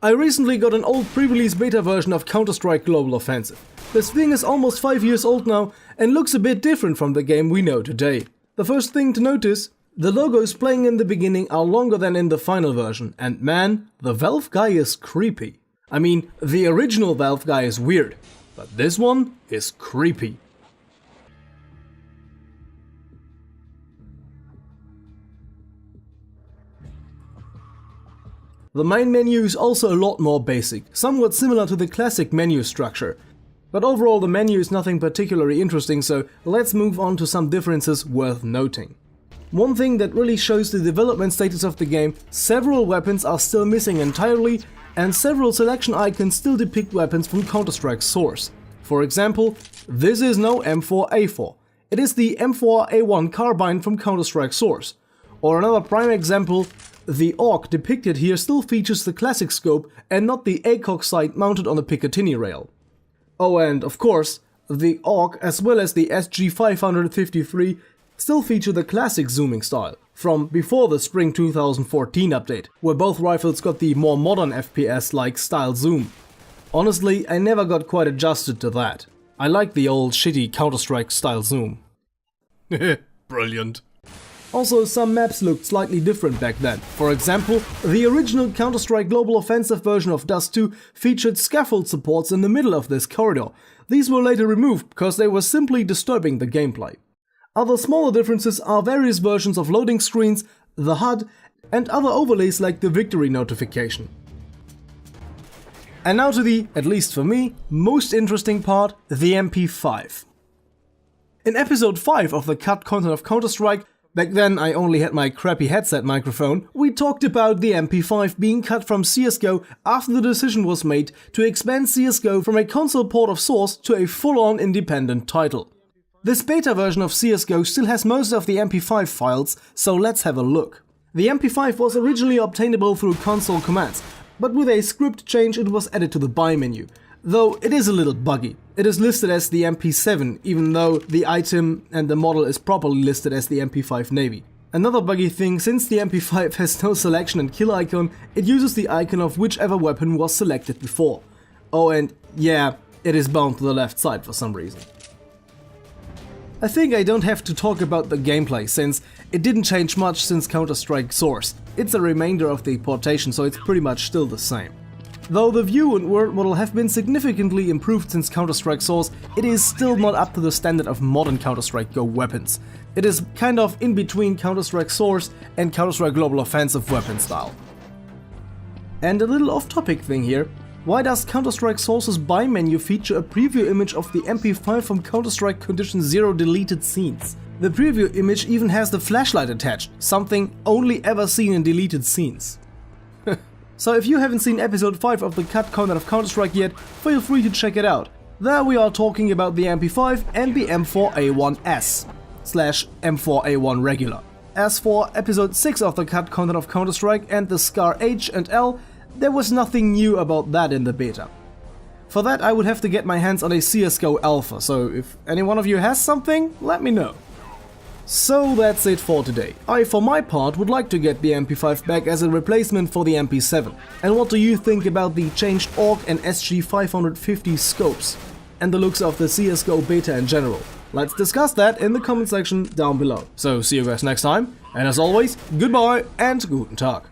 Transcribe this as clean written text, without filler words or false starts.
I recently got an old pre-release beta version of Counter-Strike Global Offensive. This thing is almost 5 years old now and looks a bit different from the game we know today. The first thing to notice, the logos playing in the beginning are longer than in the final version, and man, the Valve guy is creepy. I mean, the original Valve guy is weird, but this one is creepy. The main menu is also a lot more basic, somewhat similar to the classic menu structure. But overall the menu is nothing particularly interesting, so let's move on to some differences worth noting. One thing that really shows the development status of the game, several weapons are still missing entirely, and several selection icons still depict weapons from Counter-Strike Source. For example, this is no M4A4, it is the M4A1 carbine from Counter-Strike Source. Or another prime example, the AUG depicted here still features the classic scope and not the ACOG sight mounted on the Picatinny rail. Oh, and of course, the AUG as well as the SG553 still feature the classic zooming style, from before the Spring 2014 update, where both rifles got the more modern FPS-like style zoom. Honestly, I never got quite adjusted to that. I like the old shitty Counter-Strike style zoom. Brilliant. Also, some maps looked slightly different back then. For example, the original Counter-Strike Global Offensive version of Dust 2 featured scaffold supports in the middle of this corridor. These were later removed because they were simply disturbing the gameplay. Other smaller differences are various versions of loading screens, the HUD, and other overlays like the victory notification. And now to the, at least for me, most interesting part, the MP5. In episode 5 of the cut content of Counter-Strike, back then I only had my crappy headset microphone, we talked about the MP5 being cut from CSGO after the decision was made to expand CSGO from a console port of Source to a full-on independent title. This beta version of CSGO still has most of the MP5 files, so let's have a look. The MP5 was originally obtainable through console commands, but with a script change it was added to the buy menu. Though it is a little buggy. It is listed as the MP7, even though the item and the model is properly listed as the MP5 Navy. Another buggy thing, since the MP5 has no selection and kill icon, it uses the icon of whichever weapon was selected before. Oh, and yeah, it is bound to the left side for some reason. I think I don't have to talk about the gameplay, since it didn't change much since Counter-Strike Source. It's a remainder of the portation, so it's pretty much still the same. Though the view and world model have been significantly improved since Counter-Strike Source, it is still not up to the standard of modern Counter-Strike Go weapons. It is kind of in between Counter-Strike Source and Counter-Strike Global Offensive weapon style. And a little off-topic thing here, why does Counter-Strike Source's buy menu feature a preview image of the MP5 from Counter-Strike Condition 0 deleted scenes? The preview image even has the flashlight attached, something only ever seen in deleted scenes. So if you haven't seen episode 5 of the cut content of Counter-Strike yet, feel free to check it out. There we are talking about the MP5 and the M4A1S/M4A1 regular. As for episode 6 of the cut content of Counter-Strike and the SCAR H and L, there was nothing new about that in the beta. For that I would have to get my hands on a CSGO Alpha, so if any one of you has something, let me know. So that's it for today. I for my part would like to get the MP5 back as a replacement for the MP7. And what do you think about the changed AUG and SG550 scopes? And the looks of the CSGO beta in general? Let's discuss that in the comment section down below. So see you guys next time, and as always, goodbye and guten Tag.